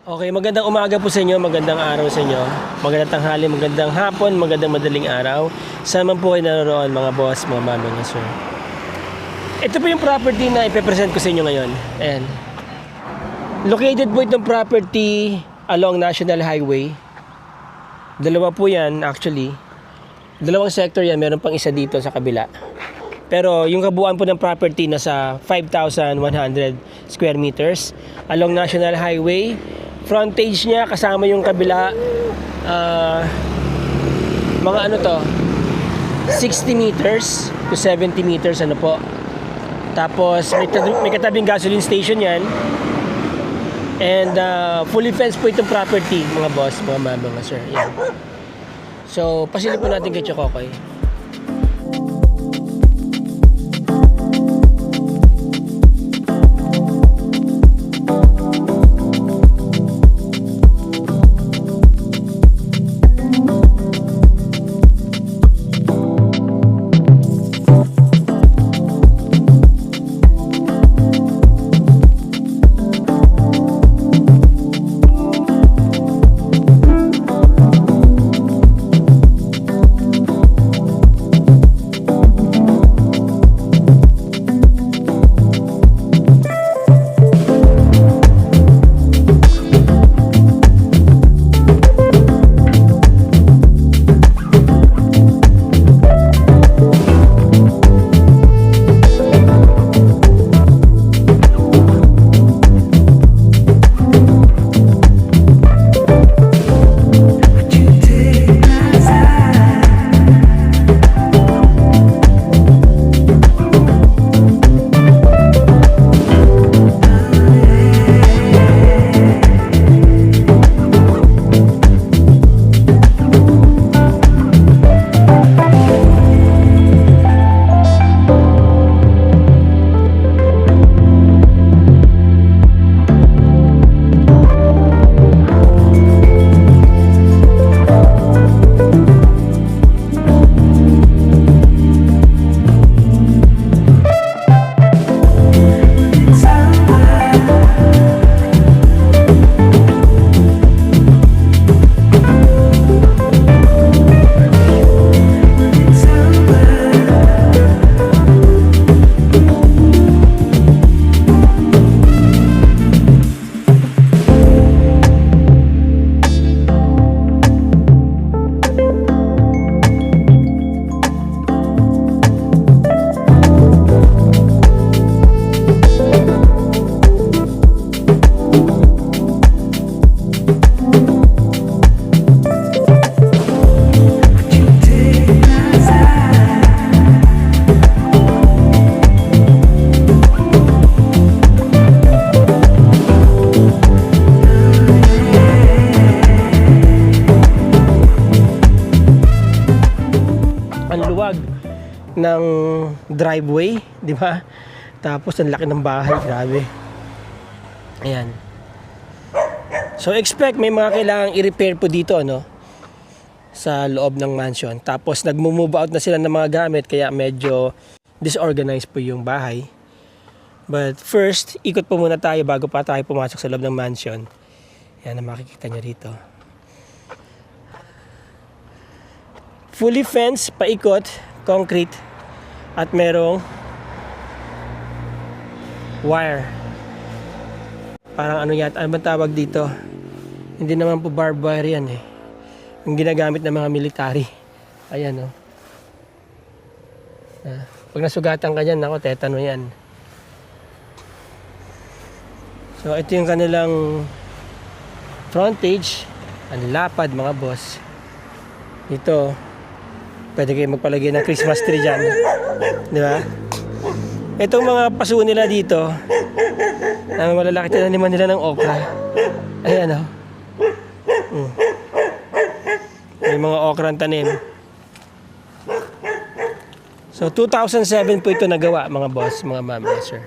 Okay, magandang umaga po sa inyo, magandang araw sa inyo, magandang tanghali, magandang hapon, magandang madaling araw. Saan man po kayo naroon mga boss, mga mami, mga sir. Ito po yung property na ipepresent ko sa inyo ngayon. Ayan. Located po itong property along National Highway. Dalawa po yan actually. Dalawang sector yan, meron pang isa dito sa kabila. Pero yung kabuuan po ng property nasa 5,100 square meters along National Highway. Frontage niya kasama yung kabila, mga ano to, 60 meters to 70 meters ano po. Tapos may katabing gasoline station yan. And fully fenced po itong property mga boss, mga ma'am, mga sir. Yan. So pasilip po natin kay Chokokoy. Ng driveway, di ba? Tapos ang laki ng bahay, grabe. Ayan. So expect may mga kailangang i-repair po dito, no? Sa loob ng mansion. Tapos nagmo-move out na sila ng mga gamit kaya medyo disorganized po yung bahay. But first, ikot po muna tayo bago pa tayo pumasok sa loob ng mansion. Yan ang makikita nyo rito. Fully fenced, paikot, concrete, at merong wire. Parang ano yata, ano ba tawag dito? Hindi naman po barbed wire yan eh. Yung ginagamit ng mga military. Ayan o. Pag nasugatan ka dyan, ako, tetano yan. So ito yung kanilang frontage. Ang lapad mga boss. Dito pwede kayo magpalagay ng Christmas tree dyan. Di ba? Itong mga paso nila dito, ang malalaki tinaniman nila ng okra. Ayan o. May mga okra ang tanim. So 2007 po ito nagawa mga boss, mga ma'am, sir.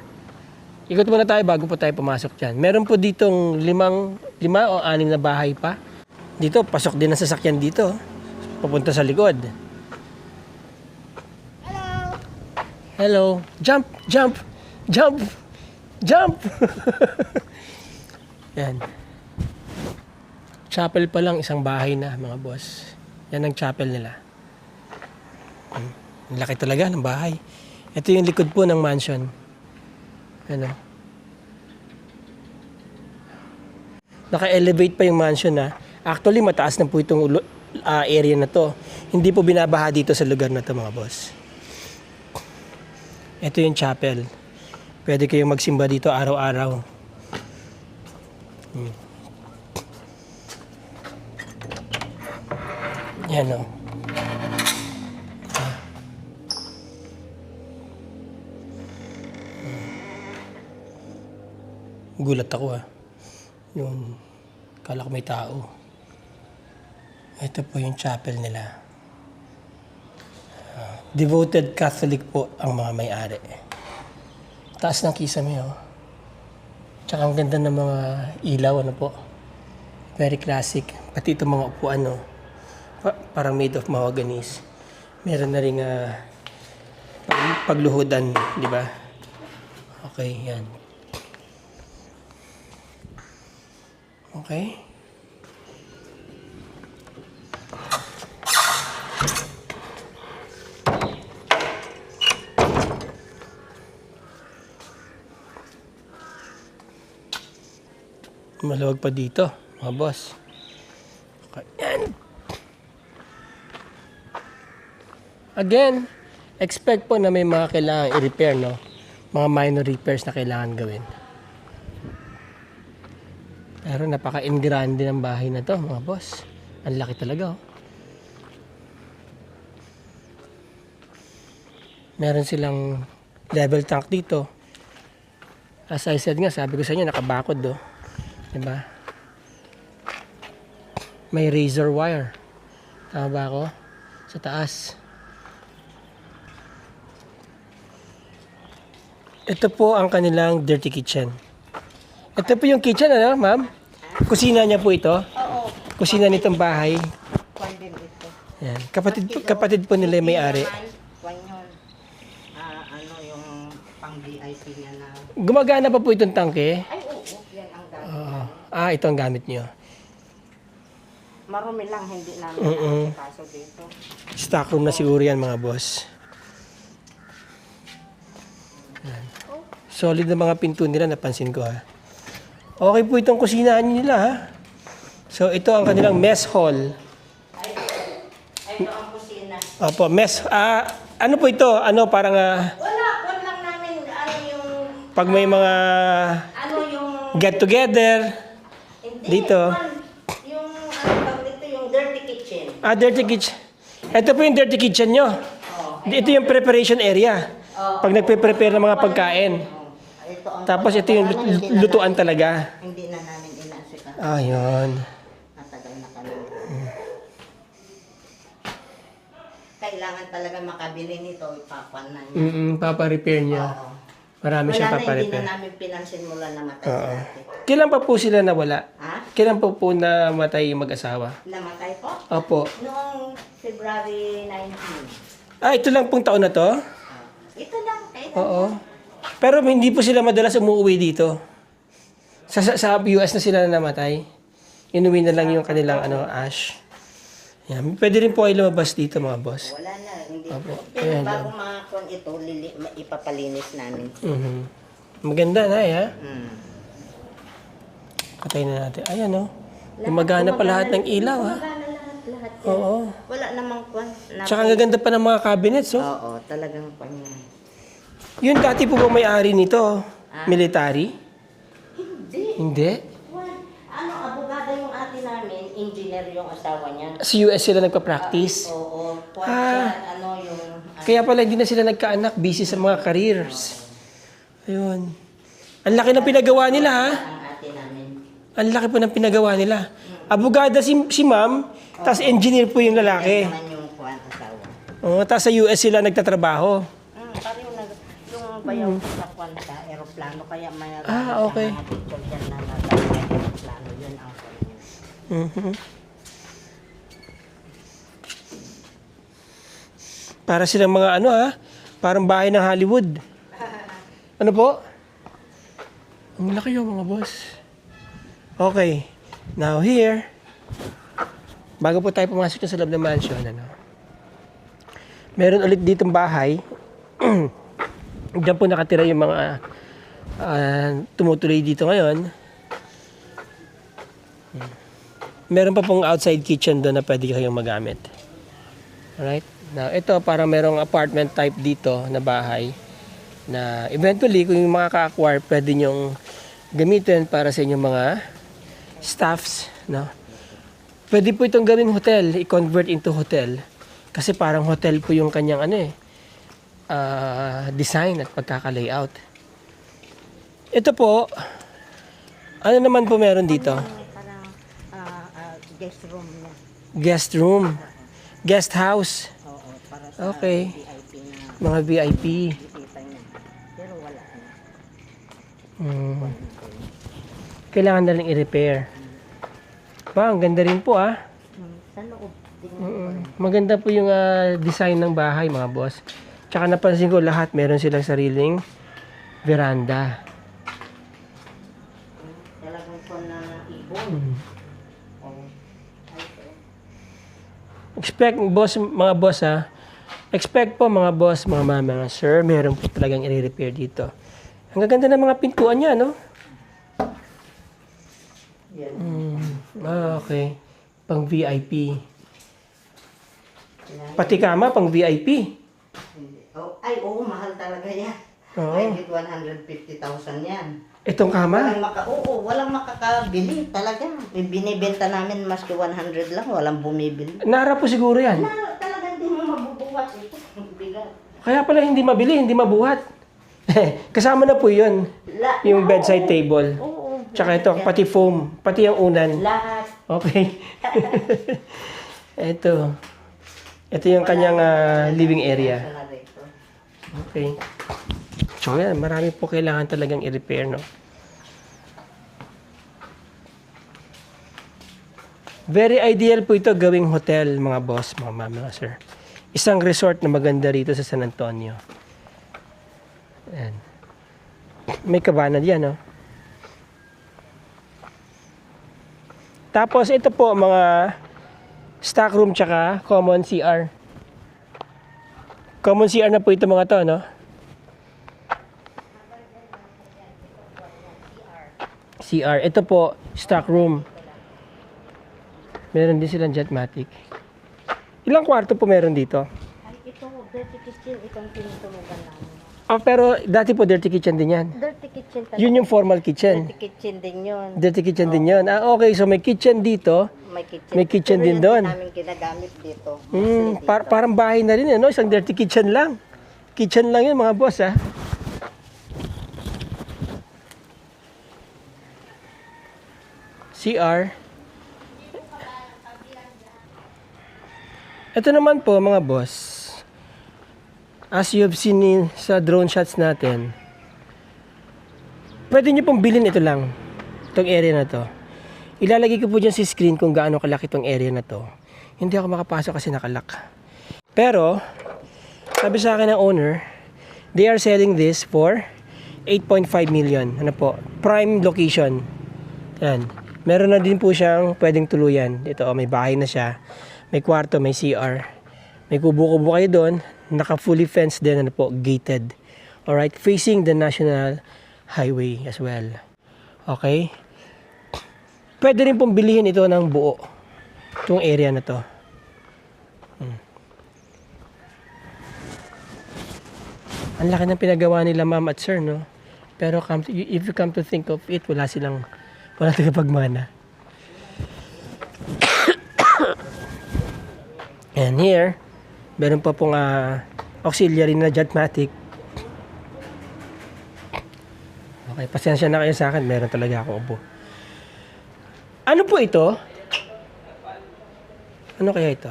Ikot muna tayo bago po tayo pumasok dyan. Meron po ditong lima o 6 na bahay pa. Dito, pasok din ang sasakyan dito. Papunta sa likod. Hello. Jump, jump, jump, jump. Yan. chapel pa lang, isang bahay na, mga boss. Yan ang chapel nila. Ang laki talaga ng bahay. Ito yung likod po ng mansion. Ano? Naka-elevate pa yung mansion na. Actually, mataas na po itong area na to. Hindi po binabaha dito sa lugar na to, mga boss. Ito yung chapel. Pwede kayong magsimba dito araw-araw. Yan o. Gulat ako Yung kala ko may tao. Ito po yung chapel nila. Devoted Catholic po ang mga may-ari. Taas ng kisame Tsaka ang ganda ng mga ilaw po. Very classic. Pati itong mga upuan parang made of mahoganies. Meron na ring pagluhudan, di ba? Okay, yan. Okay. Maluwag pa dito, mga boss. Okay. Yan. Again, expect po na may mga kailangan i-repair, mga minor repairs na kailangan gawin. Pero napaka-ingrande ng bahay na to, mga boss. Ang laki talaga Meron silang level tank dito. As I said nga, sabi ko sa inyo, nakabakod Diba? May razor wire. Tama ba ako? Sa taas. Ito po ang kanilang dirty kitchen. Ito po yung kitchen, ma'am? Kusina niya po ito? Oo. Kusina nitong bahay. Kwan din ito. Yan. Kapatid po nila yung may-ari. Kwan yun. Yung pang VIP niya na. Gumagana pa po itong tangke? Ay, oo. Yan ang gamit. Ito ang gamit niyo. Marumi lang, hindi namin kaso dito. Stock room na siguro yan, mga boss. Yan. Solid na mga pinto nila, napansin ko Okay po itong kusinahan nila So ito ang kanilang mess hall. Ito ang kusina. Opo, mess. Ano po ito? Parang Kwan lang namin, yung... pag may mga yung... get together Hindi, dito. Yung, dito, yung dirty kitchen. Dirty kitchen. Ito po yung dirty kitchen nyo. Ito yung preparation area. Pag nagpe-prepare ng mga pagkain. Ito ang Tapos ito yung lutuan talaga. Hindi na namin inaasika. Yun. Matagal na kami. Kailangan talaga makabili nito, ipapan na niya. Papa-repair niya. Marami siyang Hindi papa-repair. na namin pinansin mula namatay si ate. Kailan pa po sila nawala? Ha? Kailan po namatay yung mag-asawa? Namatay po? Opo. Noong February 19. Ito lang pong taon na to? Ito lang. Oo. Pero hindi po sila madalas umuwi dito. Sa US na sila namatay. Inuwi na lang yung kanilang ash. Yan. Pwede rin po ay lumabas dito, mga boss. Wala na. Hindi. Opo. Pero Ayan bago makakon ito, ipapalinis namin. Maganda na Mm. Patay na natin. Ayan Gumagana pa lahat ng ilaw Gumagana lahat yan. Oo. Wala namang kwan. Tsaka ang gaganda pa ng mga cabinets Oo, talagang kwan yan. Yun dati po ba may-ari nito? Military? Hindi. Hindi? Abogada yung ate namin, engineer yung asawa niya. Sa US sila nagpa-practice? Oo. Kwan siya, yung... Kaya pala hindi na sila nagkaanak, busy sa mga careers. Ayun. Ang laki ng pinagawa nila Ang ate namin. Ang laki po ng pinagawa nila. Abogada si ma'am, tapos engineer po yung lalaki. Naman yung kwan asawa. Tapos sa US sila nagtatrabaho. Parang yung bayaw sa kwan sa aeroplano, kaya may okay. mga picture dyan na nasa aeroplano, yun ang kwan niya. Para silang mga parang bahay ng Hollywood. Ano po? Ang laki yung mga boss. Okay. Now here. Bago po tayo pumasok sa loob ng mansion, ano, meron ulit ditong bahay. Diyan po nakatira yung mga tumutuloy dito ngayon. Meron pa pong outside kitchen doon na pwede kayong magamit. Alright? Now, ito parang merong apartment type dito na bahay na eventually kung yung makaka-acquire, pwede nyong gamitin para sa inyong mga staffs, no? Pwede po itong gawing hotel, i-convert into hotel. Kasi parang hotel po yung kanyang design at pagkaka-layout. Ito po, ano naman po meron dito? Parang guest room niya. Guest room. Guest house. Oo, para sa Okay. VIP na Mga VIP. bisita niya. Pero wala na. Kailangan na rin i-repair. Ba, ang ganda rin po ah. Sa loob. Tingnan ko. Maganda po yung design ng bahay mga boss. Tsaka napansin ko lahat meron silang sariling veranda. Talagang po na ibon. Expect boss, mga boss ha. Expect po mga boss, mga sir, meron po talagang i-repair dito. Ang gaganda ng mga pintuan niya, no? Yan. Okay. Pang VIP. Pati kama, pang VIP. Oh, ay, oo, mahal talaga yan. Oo. Ay, 150,000 yan. Itong kama? Walang makakabili talaga. Binibenta namin maski 100 lang, walang bumibili. Nara po siguro yan. Talagang hindi mo mabubuhat ito. Bigat. Kaya pala hindi mabili, hindi mabuhat. Kasama na po yun. Yung bedside table. Oo. Tsaka ito, pati foam. Pati yung unan. Lahat. Okay. Ito. Ito yung kanyang living area. Okay. So yan, marami po kailangan talagang i-repair, no? Very ideal po ito gawing hotel, mga boss, mga sir. Isang resort na maganda rito sa San Antonio. Ayan. May cabana diyan, no? Tapos ito po mga stock room tsaka common CR. Common CR na po ito mga to, no? CR. Ito po, stock room. Meron din silang Jetmatic. Ilang kwarto po meron dito? Ay, ito, dirty kitchen, itong tinutulugan namin. Pero dati po dirty kitchen din yan. Dirty kitchen talaga. Yun yung formal kitchen. Dirty kitchen din yun. Dirty kitchen din yun. Okay, so may kitchen dito. May kitchen Pero din yan doon. namin ginagamit dito. Mostly dito. Parang bahay na rin, no? Isang dirty kitchen lang. Kitchen lang yun, mga boss, ha? CR. Ito naman po, mga boss. As you have seen sa drone shots natin, pwede nyo pong bilhin ito lang. Itong area na to. Ilalagay ko po dyan sa screen kung gaano kalaki itong area na to. Hindi ako makapasok kasi nakalock. Pero, sabi sa akin ng owner, they are selling this for 8.5 million. Ano po? Prime location. Yan. Meron na din po siyang pwedeng tuluyan. Ito, may bahay na siya. May kwarto, may CR. May kubo-kubo kayo doon. Naka-fully fenced din, ano po, gated. Alright, facing the National Highway as well. Okay? Pwede rin pong bilihin ito ng buo. Itong area na to. Ang laki ng pinagawa nila ma'am at sir, no? Pero if you come to think of it, wala tagapagmana. And here, meron pa pong auxiliary na Jetmatic. Okay, pasensya na kayo sa akin. Meron talaga ako upo. Ano po ito? Ano kaya ito?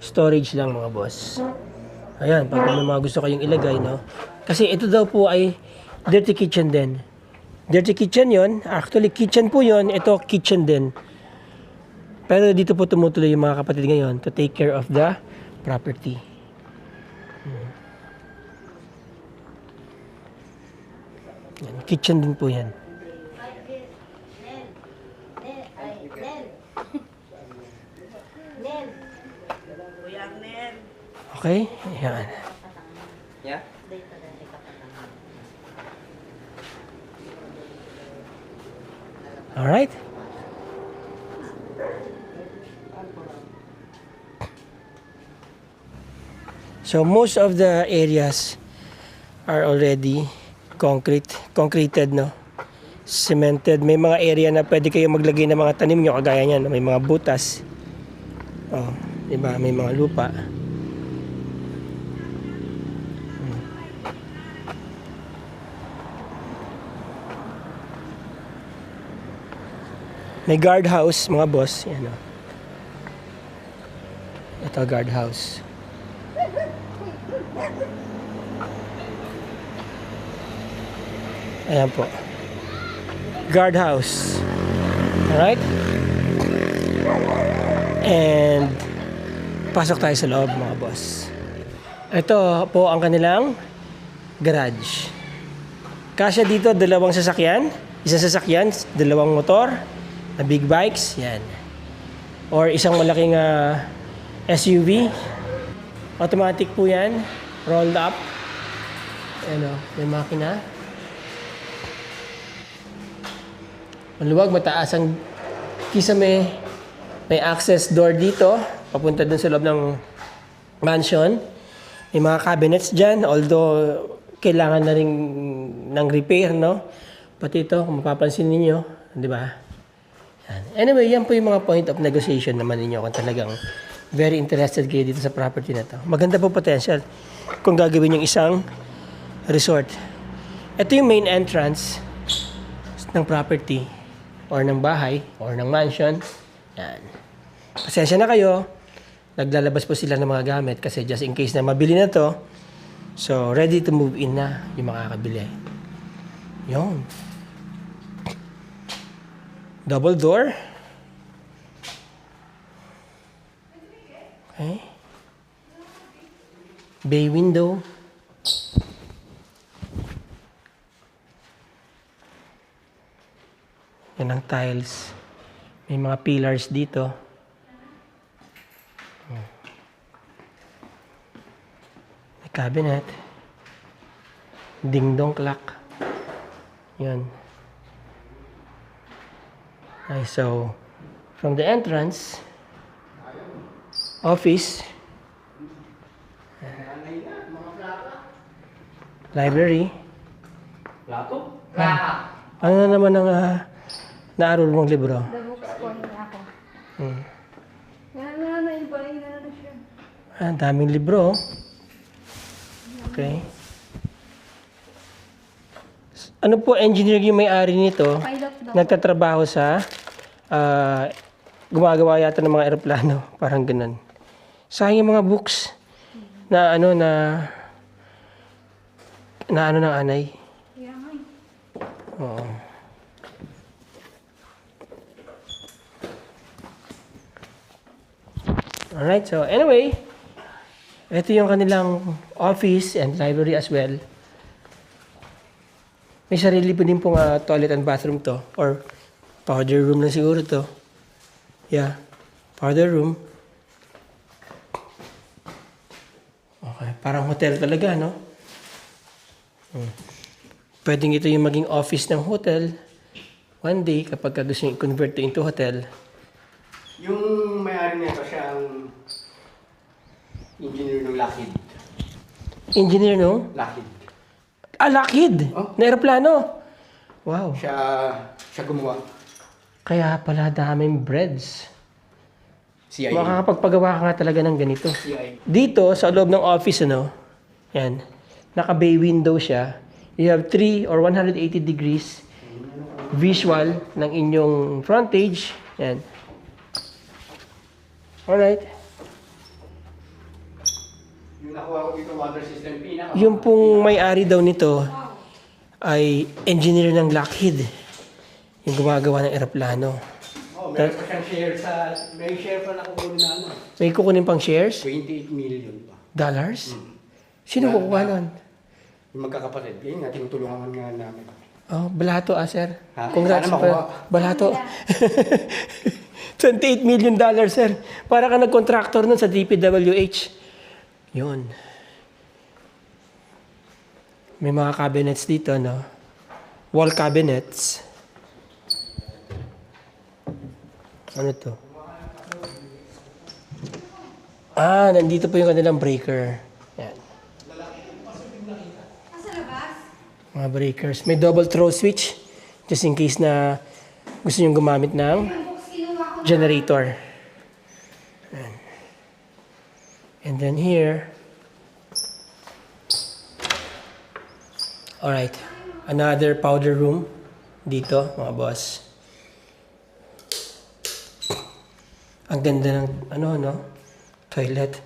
Storage lang mga boss. Ayan, pag may mga gusto kayong ilagay, no? Kasi ito daw po ay dirty kitchen din. Dirty kitchen yon. Actually, kitchen po yon. Ito, kitchen din. Pero dito po tumutuloy yung mga kapatid ngayon to take care of the property. Yan, kitchen din po yan. Okay? Ayan. Yeah? Alright? So most of the areas are already concreted, no? Cemented. May mga area na pwede kayo maglagay ng mga tanim nyo, kagaya niyan. May mga butas. Oh, diba? May mga lupa. May guardhouse, mga boss. Yan, oh. Ito, guardhouse. Ayan po. Guardhouse. Alright? And pasok tayo sa loob, mga boss. Ito po ang kanilang garage. Kasya dito, dalawang sasakyan. Isang sasakyan, dalawang motor na big bikes. Yan. Or isang malaking SUV. Automatic po yan. Rolled up. Ano, may makina. Maluwag, mataas ang kisame. May access door dito. Papunta dun sa loob ng mansion. May mga cabinets dyan. Although, kailangan na rin ng repair, no? Pati ito, kung mapapansin ninyo. Di ba? Yan. Anyway, yan po yung mga point of negotiation naman ninyo kung talagang very interested kayo dito sa property na to. Maganda po potential kung gagawin yung isang resort. Ito yung main entrance ng property or ng bahay or ng mansion. Yan. Pasensya na kayo. Naglalabas po sila ng mga gamit kasi just in case na mabili na to. So, ready to move in na yung makakabili. Yun. Double door. Okay. Bay window. Yan ang tiles. May mga pillars dito. May cabinet. Ding-dong clock. Yan. Okay, so, from the entrance, office, library. Plato? Ano na naman ang naaral mong libro? The books po niya ako. Nainbalik na siya. Ang daming libro. Oh. Okay. Ano po, engineer yung may-ari nito? Pilot daw. Nagtatrabaho sa gumagawa yata ng mga eroplano. Parang ganun. Sayang yung mga books na ano ng anay. Kaya nga eh. Oo. Alright, so anyway, ito yung kanilang office and library as well. May sarili po din pong toilet and bathroom to. Or powder room na siguro to. Yeah, powder room. Okay, parang hotel talaga, no? Pwedeng ito yung maging office ng hotel. One day, kapag gusto nyo i-convert to into hotel. Yung may-ari nito siya ang engineer ng Lockheed. Engineer, no? Lockheed. Lockheed! Oh. Na aeroplano! Wow. Siya gumawa. Kaya pala daming breads. CIA. Makakapagpagawa ka nga talaga ng ganito. CIA. Dito, sa loob ng office, ano, yan, naka-bay window siya. You have 3 or 180 degrees visual ng inyong frontage. Yan. Alright. Yung nakuha ko dito, water system, pinaka. Yung pong may-ari daw nito ay engineer ng Lockheed. Yung gumagawa ng eroplano. Oh, meron pa siyang share may share pa nakukunin na ano. May kukunin pang shares? 28 million pa. Dollars? Sino kukuha nun? Yung magkakapatid. Yun nga, tinutulungan nga namin. Oh, balato sir. Ha? Congrats Sana pa. makuha. Balato. $28 million, sir. Para ka nag-contractor nun sa DPWH. Yun. May mga cabinets dito, no? Wall cabinets. Ano to? Nandito po yung kanilang breaker. Yan. Mga breakers. May double throw switch. Just in case na gusto nyo gumamit ng generator. Yan. And then here. Alright. Another powder room. Dito, mga boss. Ang ganda ng, toilet.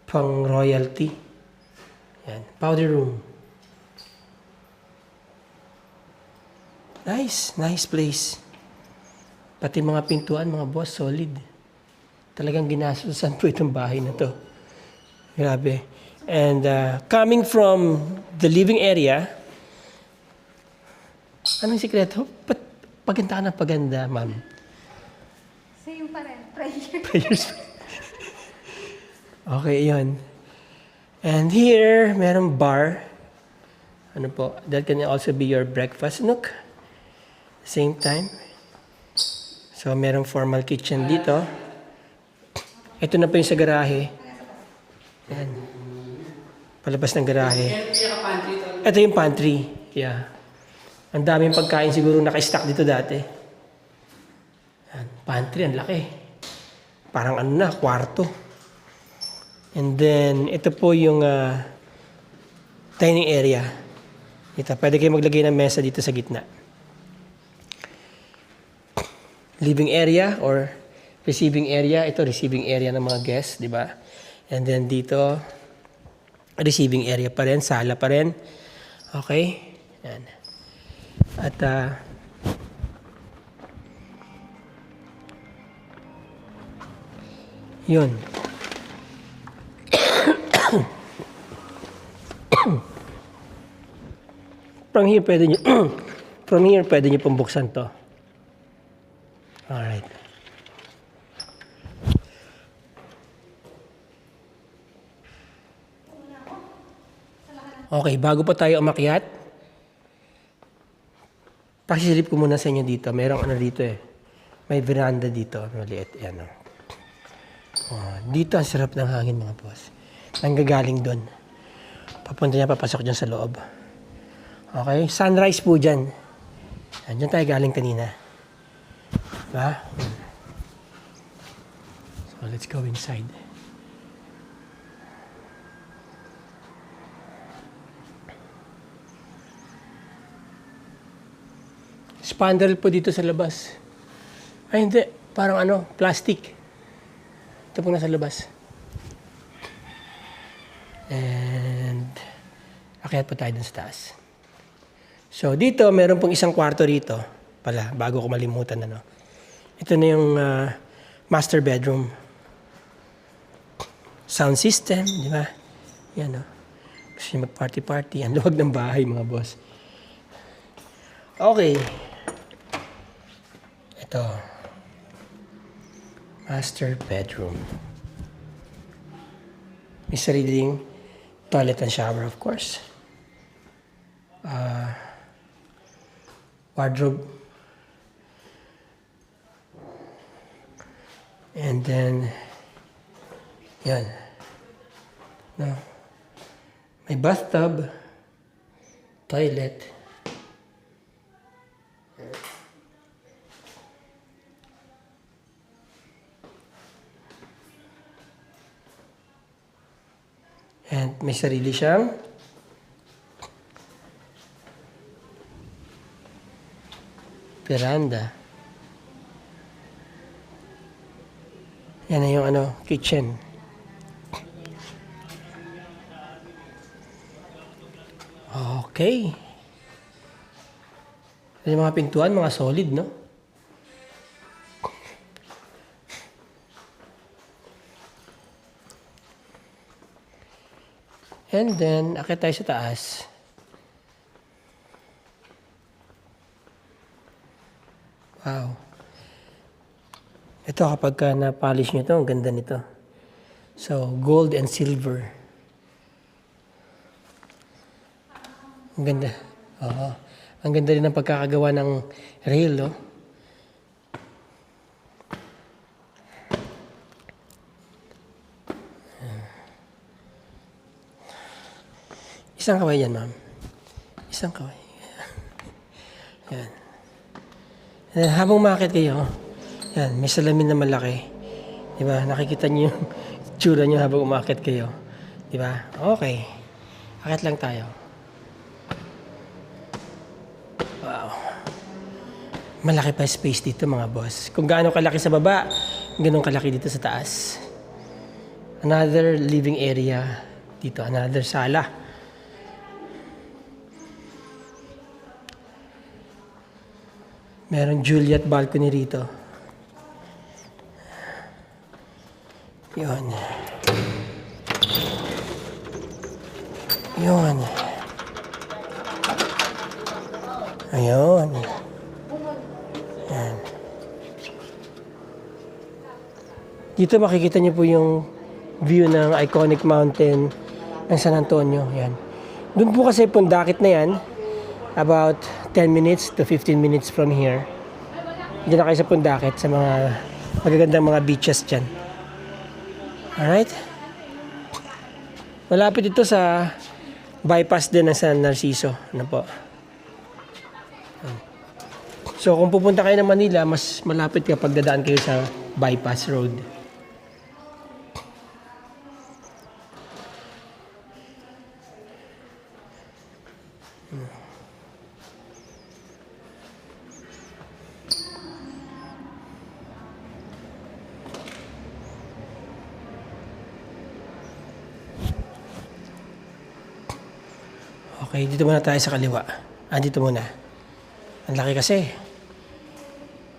Pang royalty. Yan. Powder room. Nice place. Pati mga pintuan, mga boss, solid. Talagang ginasusan po itong bahay na to. Grabe. And coming from the living area, anong sikreto? Paganda ka ng paganda, ma'am. Same pa rin. Prayer. Prayers. Okay, yun. And here, merong bar. Ano po? That can also be your breakfast nook. Same time. So, merong formal kitchen dito. Ito na po yung sa garahe. Yan. Palabas ng garahe. Ito yung pantry. Yeah. Ang daming pagkain siguro naka-stack dito dati. Yan. Pantry, ang laki. Parang kwarto. And then, ito po yung dining area. Ito, pwede kayo maglagay ng mesa dito sa gitna. Living area or receiving area. Ito, receiving area ng mga guests, di ba? And then dito, receiving area pa rin, sala pa rin. Okay? Yan. At, yun. From here, pwede nyo pong buksan to. Alright. Okay, bago pa tayo umakyat, pakisilip ko muna sa inyo dito. Merong dito eh. May veranda dito. Maliit. Yan o. Dito ang sarap ng hangin, mga boss. Nanggagaling doon. Papunta niya, papasok dyan sa loob. Okay? Sunrise po dyan. Diyan tayo galing kanina. Diba? So, let's go inside. Spandrel po dito sa labas. Ay, hindi. Parang plastic. Ito po nasa labas. And, akyat po tayo dun sa taas. So, dito, meron pong isang kwarto rito. Pala, bago ko malimutan, Ito na yung master bedroom. Sound system, di ba? Yan, Gusto nyo mag-party-party. Ang luwag ng bahay, mga boss. Okay. Ito. Master bedroom. May sariling toilet and shower, of course. Wardrobe. And then, yan. No. May bathtub, toilet. And may sarili siyang veranda. Yan na yung kitchen. Okay. Yung mga pintuan, mga solid, no? And then, akit tayo sa taas. Wow. Ito kapag ka na-polish nyo ito, ang ganda nito. So, gold and silver. Ang ganda. Oo. Ang ganda rin ng pagkakagawa ng rail, no? Isang kaway yan, ma'am. Isang kaway. Yan. And then, habang umakit kayo, yan, may salamin na malaki. Diba? Nakikita niyo yung tsura niyo habang umakit kayo. Diba? Okay. Akit lang tayo. Wow. Malaki pa space dito, mga boss. Kung gaano kalaki sa baba, ganun kalaki dito sa taas. Another living area dito. Another sala. Meron Juliet balcony rito. Yun. Yun. Ayun. Yan. Dito makikita niyo po yung view ng iconic mountain ng San Antonio. Yan. Doon po kasi pundakit na yan. About 10 minutes to 15 minutes from here. Diyan na kayo sa pundakit sa mga magagandang mga beaches dyan. Alright? Malapit ito sa bypass din ng San Narciso. Ano po? So kung pupunta kayo ng Manila, mas malapit kapag dadaan kayo sa bypass road. Okay, dito muna tayo sa kaliwa. Dito muna. Ang laki kasi.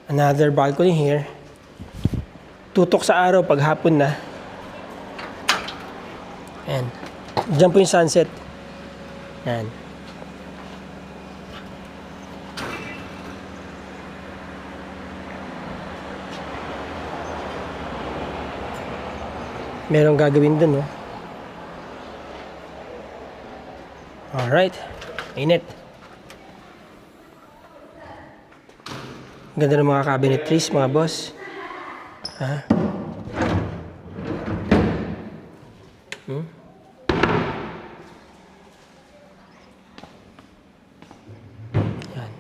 Another balcony here. Tutok sa araw pag hapon na. Ayan. Diyan po yung sunset. Ayan. Merong gagawin dun, no? Alright. Init. Ganda ng mga cabinetries, mga boss. Ha? Yan.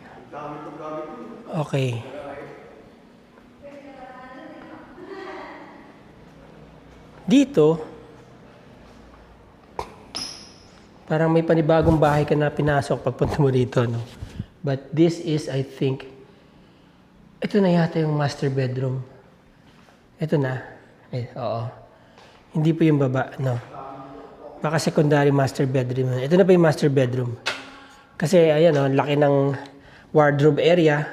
Okay. Dito, parang may panibagong bahay ka na pinasok pagpunta mo dito, no? But this is, I think, ito na yata yung master bedroom. Ito na. Oo. Hindi po yung baba, no? Baka secondary master bedroom. Ito na pa yung master bedroom. Kasi, ayan, no? Laki ng wardrobe area.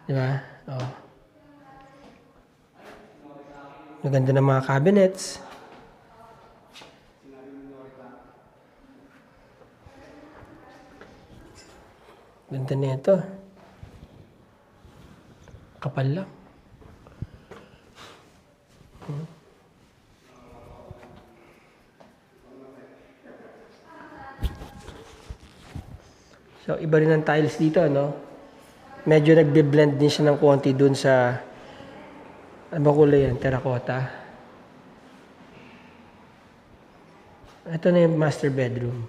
Di ba? Oo. Maganda ng mga cabinets. Ganda na ito. Kapal lang. So, iba rin ang tiles dito, no? Medyo nagbe-blend din siya ng konti dun sa ano ba kulay yan? Terracotta. Ito na yung master bedroom.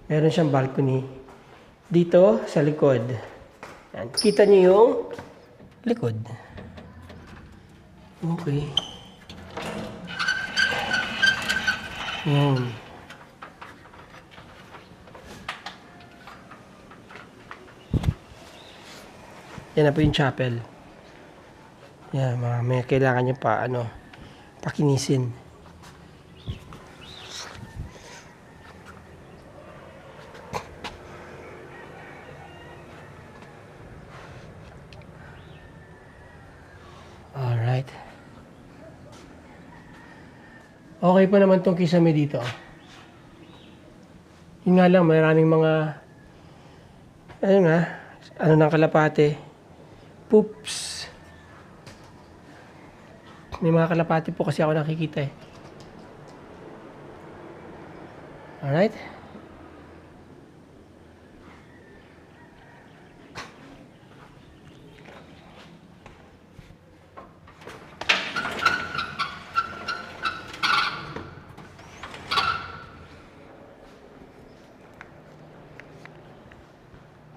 Meron siyang balcony. Dito, sa likod. Yan. Kita niyo yung likod. Okay. Yan. Yan na po yung chapel. Yan, may kailangan nyo pa, pakinisin. Alright. Okay pa naman tong kisame dito. Yun nga lang, maraming mga, ng kalapate. Poops. May mga kalapati po kasi ako nakikita eh. Alright?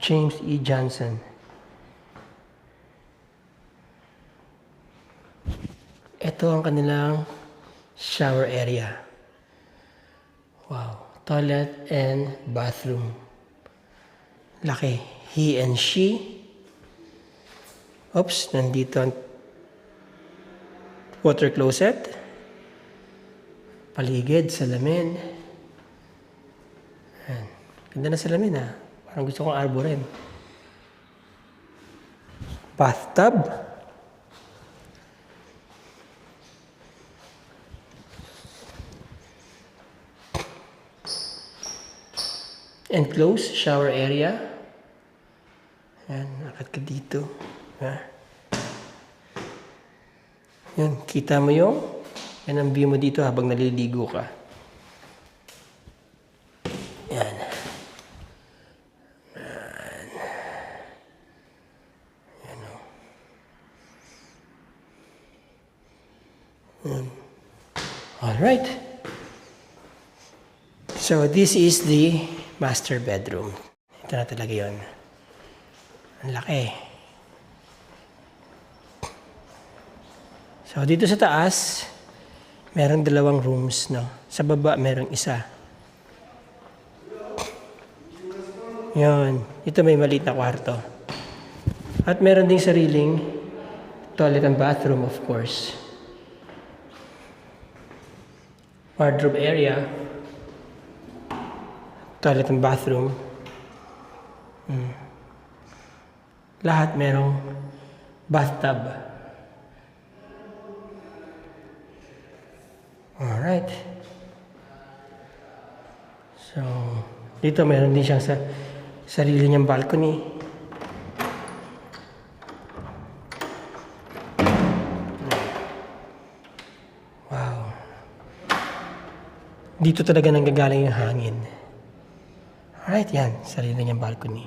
James E. Johnson. Ito ang kanilang shower area. Wow. Toilet and bathroom. Laki. He and she. Oops, nandito ang water closet. Paligid, salamin. Ayan. Ganda na salamin ha. Parang gusto kong arborin. Bathtub. Enclosed shower area. Ayan, nakit ka dito. Ha? Yan, kita mo yung yan ang view mo dito habang naliligo ka. Yan. Yan o. Alright. So, this is the master bedroom. Ito na talaga yun. Ang laki. So, dito sa taas, merong 2 rooms, no? Sa baba, merong isa. Yun. Ito may maliit na kwarto. At meron ding sariling toilet and bathroom, of course. Wardrobe area. Toilet and bathroom. Lahat merong bathtub. Alright. So, dito meron din siyang sarili niyang balcony. Wow. Dito talaga nanggagaling yung hangin. Alright, yan. Sarili niyang balcony.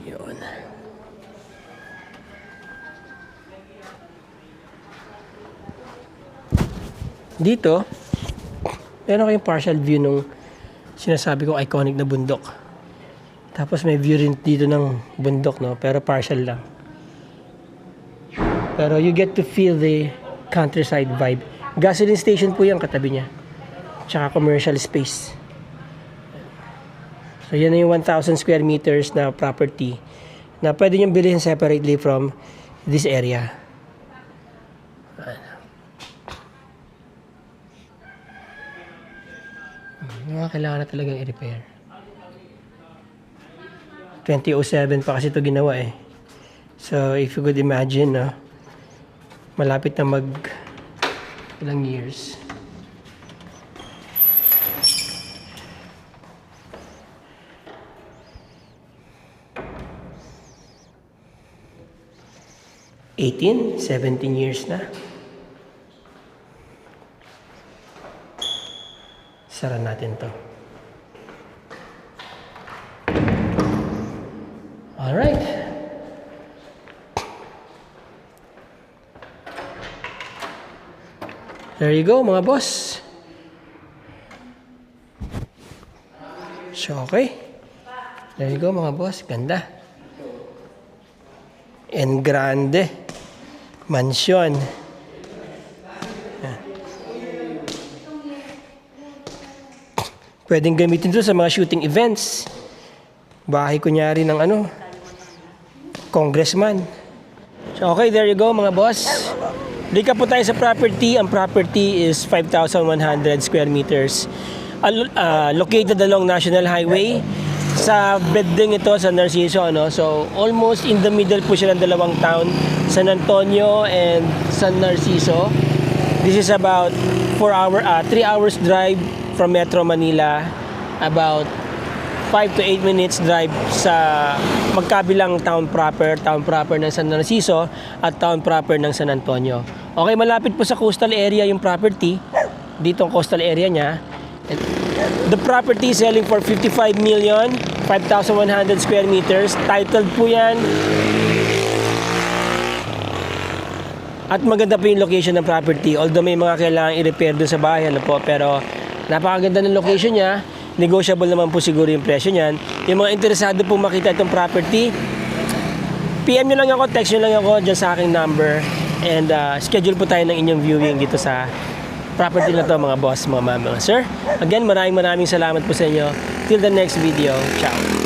Yun. Dito, meron kayong partial view nung sinasabi ko iconic na bundok. Tapos may view rin dito ng bundok, no? Pero partial lang. Pero you get to feel the countryside vibe. Gasoline station po yan katabi niya. Tsaka commercial space. So yan na yung 1,000 square meters na property na pwede niyong bilhin separately from this area. Mga kailangan na talagang i-repair. 2007 pa kasi ito ginawa eh. So if you could imagine, no? Malapit na ilang years. (17 years na. Sara natin to. Alright. There you go, mga boss. So, okay. There you go, mga boss. Ganda. En grande. Mansion. Yan. Pwedeng gamitin ito sa mga shooting events. Bahay kunyari ng congressman. So, okay, there you go, mga boss. Lika po tayo sa property. Ang property is 5,100 square meters. Located along National Highway. Sa bedeng ito sa Narciso, So, almost in the middle po siya ng 2 town, San Antonio and San Narciso. This is about 3 hours drive from Metro Manila. About 5 to 8 minutes drive sa magkabilang town proper ng San Narciso at town proper ng San Antonio. Okay, malapit po sa coastal area yung property. Dito ang coastal area niya. The property is selling for 55 million, 5,100 square meters. Titled po yan. At maganda po yung location ng property. Although may mga kailangan i-repair dun sa bahay, ano po, pero napakaganda ng location niya. Negotiable naman po siguro yung presyo niyan. Yung mga interesado po makita itong property, PM nyo lang ako, text nyo lang ako dyan sa aking number. And schedule po tayo ng inyong viewing dito sa property na to, mga boss, mga ma'am, mga sir. Again, maraming salamat po sa inyo. Till the next video. Ciao.